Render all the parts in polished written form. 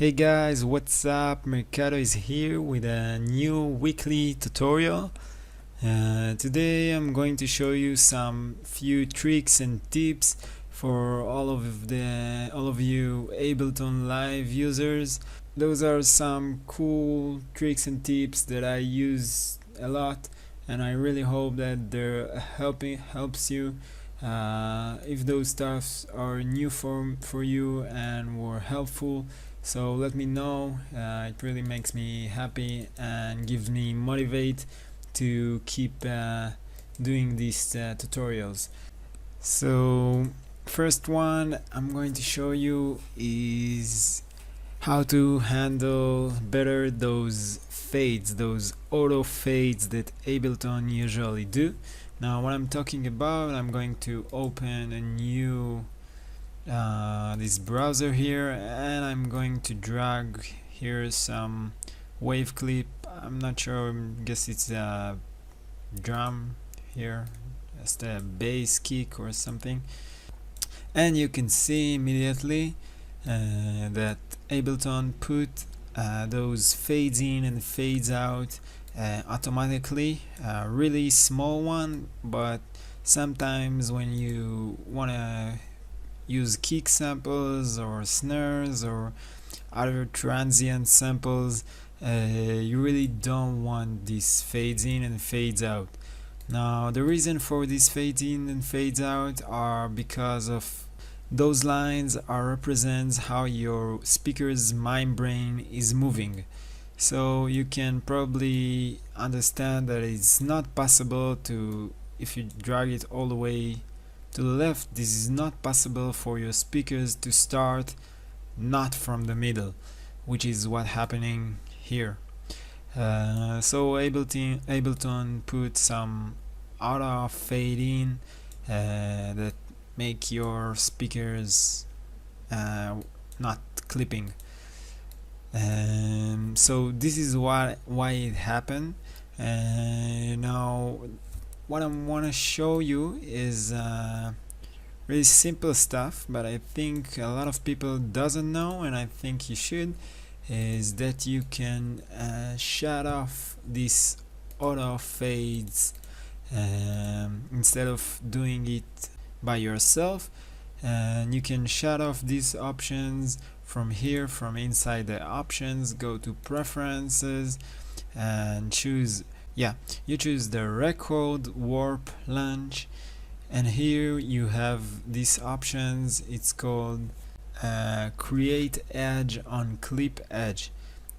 Hey guys, what's up? merKado is here with a new weekly tutorial. Today I'm going to show you some few tricks and tips for all of you Ableton Live users. Those are some cool tricks and tips that I use a lot, and I really hope that they're helps you. If those stuffs are new for you and were helpful, so let me know. It really makes me happy and gives me motivate to keep doing these tutorials. So first one I'm going to show you is how to handle better those fades, those auto fades that Ableton usually do. Now what I'm talking about, I'm going to open a new this browser here, and I'm going to drag here some wave clip. I'm not sure, I guess it's a drum here, just a bass kick or something, and you can see immediately that Ableton put those fades in and fades out automatically. Really small one, but sometimes when you want to use kick samples or snares or other transient samples, you really don't want these fades in and fades out. Now the reason for these fades in and fades out are because of those lines represents how your speaker's membrane is moving. So you can probably understand that it's not possible to, if you drag it all the way to the left, this is not possible for your speakers to start not from the middle, which is what happening here. So Ableton put some auto fade in that make your speakers not clipping. So this is why it happened. Now what I want to show you is really simple stuff, but I think a lot of people doesn't know, and I think you should, is that you can shut off these auto fades instead of doing it by yourself. And you can shut off these options from here, from inside the options. Go to preferences and choose, you choose the record warp launch, and here you have these options. It's called create edge on clip edge.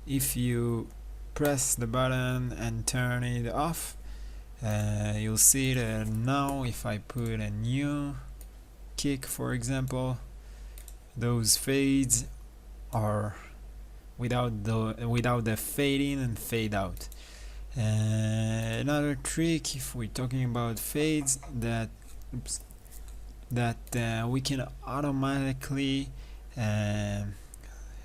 If you press the button and turn it off, you'll see that now if I put a new kick, for example, those fades are without the fade in and fade out. Another trick, if we're talking about fades, that we can automatically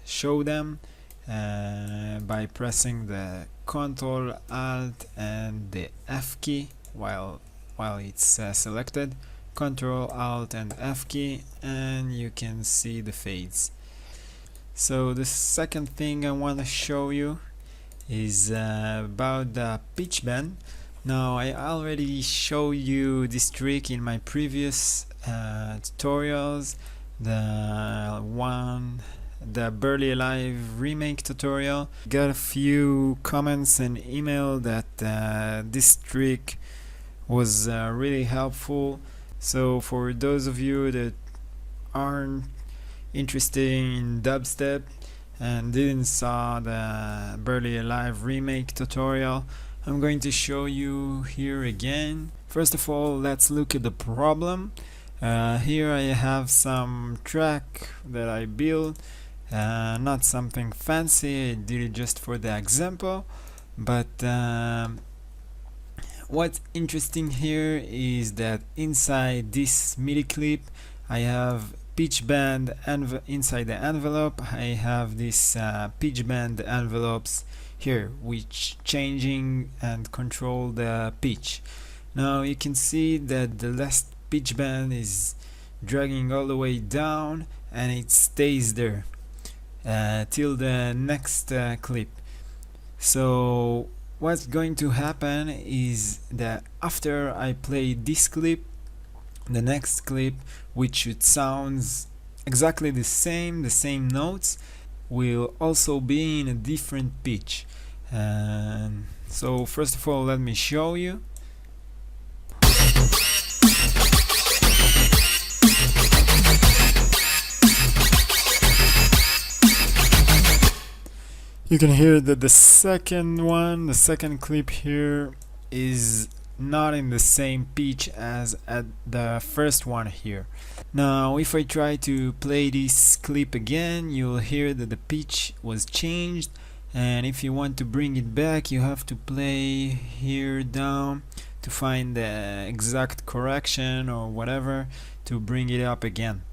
show them by pressing the Ctrl Alt and the F key while it's selected. Ctrl Alt and F key, and you can see the fades. So the second thing I want to show you is about the pitch bend. Now I already showed you this trick in my previous tutorials, the Barely Alive remake tutorial. Got a few comments and email that this trick was really helpful. So for those of you that aren't interested in dubstep and didn't saw the Barely Alive remake tutorial, I'm going to show you here again. First of all, let's look at the problem. Here I have some track that I built, not something fancy. I did it just for the example, but what's interesting here is that inside this MIDI clip I have pitch bend, and inside the envelope I have this pitch bend envelopes here, which changing and control the pitch. Now you can see that the last pitch bend is dragging all the way down and it stays there. till the next clip. So what's going to happen is that after I play this clip, the next clip, which it sounds exactly the same notes, will also be in a different pitch. And so first of all, let me show you. You can hear that the second clip here is not in the same pitch as at the first one here. Now if I try to play this clip again, you'll hear that the pitch was changed, and if you want to bring it back, you have to play here down to find the exact correction or whatever to bring it up again.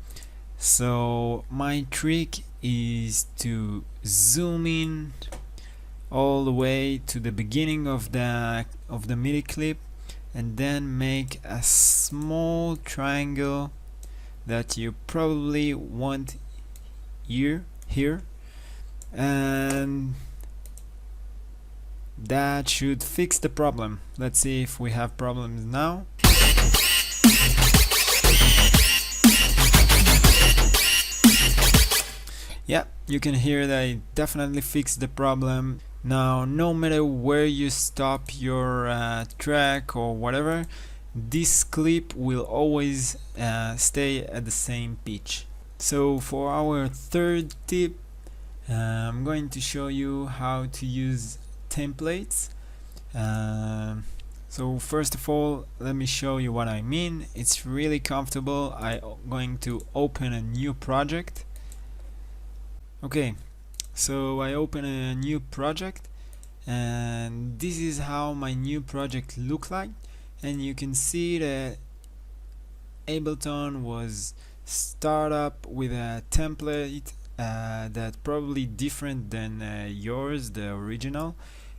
So my trick is to zoom in all the way to the beginning of the MIDI clip, and then make a small triangle that you probably want here, and that should fix the problem. Let's see if we have problems now. Yeah, you can hear that it definitely fixed the problem. Now, no matter where you stop your track or whatever, this clip will always stay at the same pitch. So for our third tip, I'm going to show you how to use templates. So first of all, let me show you what I mean. It's really comfortable. I'm going to open a new project. Okay, so I open a new project, and this is how my new project look like. And you can see that Ableton was start up with a template that probably different than yours, the original.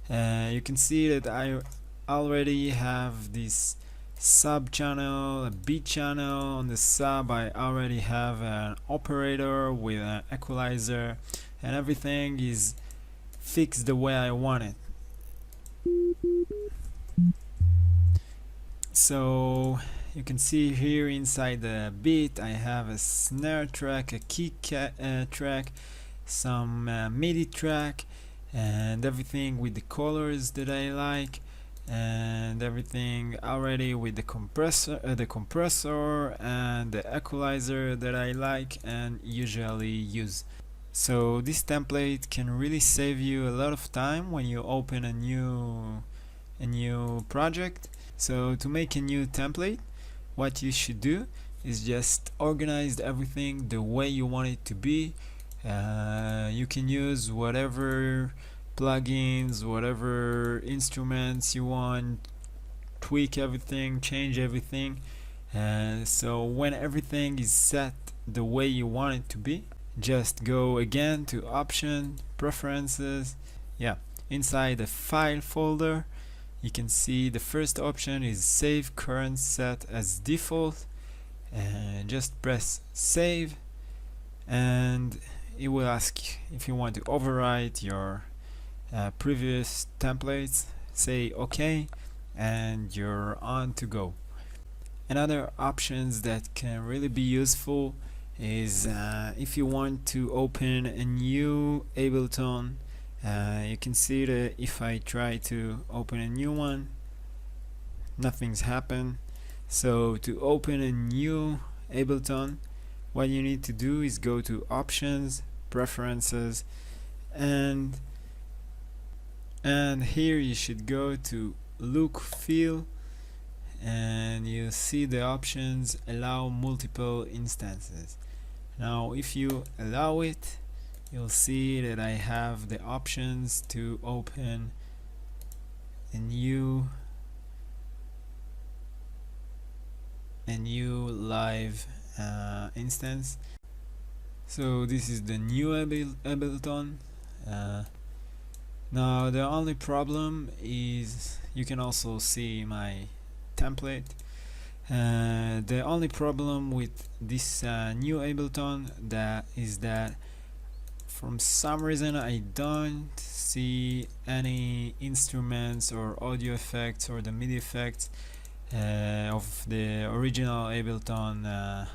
You can see that I already have this sub channel, a beat channel. On the sub I already have an operator with an equalizer, and everything is fixed the way I want it. So you can see here inside the beat I have a snare track, a kick track, some MIDI track, and everything with the colors that I like, and everything already with the compressor and the equalizer that I like and usually use. So this template can really save you a lot of time when you open a new project. So to make a new template, what you should do is just organize everything the way you want it to be. You can use whatever plugins, whatever instruments you want, tweak everything, change everything. So when everything is set the way you want it to be, just go again to Option, Preferences. Yeah, inside the File folder, you can see the first option is Save Current Set as Default, and just press Save, and it will ask if you want to overwrite your previous templates. Say OK, and you're on to go. Another options that can really be useful is if you want to open a new Ableton. You can see that if I try to open a new one, nothing's happened. So to open a new Ableton, what you need to do is go to Options, Preferences, and here you should go to Look, Feel, and you see the options Allow Multiple Instances. Now if you allow it, you'll see that I have the options to open a new live instance. So this is the new Ableton. Now the only problem is, you can also see my template. The only problem with this new Ableton is that from some reason I don't see any instruments or audio effects or the MIDI effects of the original Ableton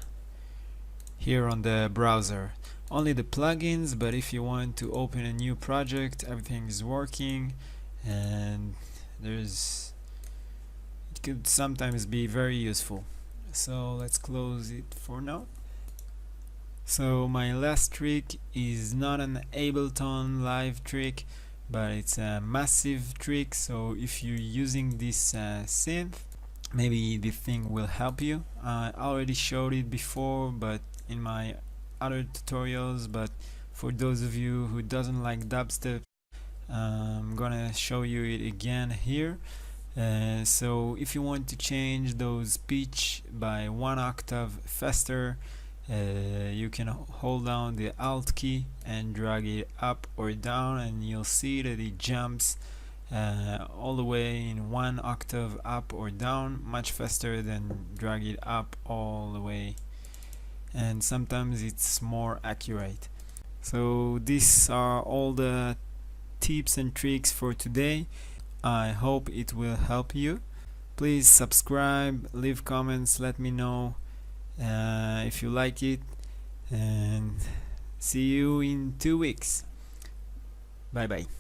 here on the browser. Only the plugins, but if you want to open a new project, everything is working, and it could sometimes be very useful. So let's close it for now. So my last trick is not an Ableton live trick, but it's a massive trick. So if you're using this synth, maybe this thing will help you. I already showed it before, but in my other tutorials, but for those of you who doesn't like dubstep, I'm gonna show you it again here. So if you want to change those pitch by 1 octave faster, you can hold down the Alt key and drag it up or down, and you'll see that it jumps all the way in 1 octave up or down, much faster than drag it up all the way, and sometimes it's more accurate. So these are all the tips and tricks for today. I hope it will help you. Please subscribe, leave comments, let me know if you like it, and see you in 2 weeks. Bye bye.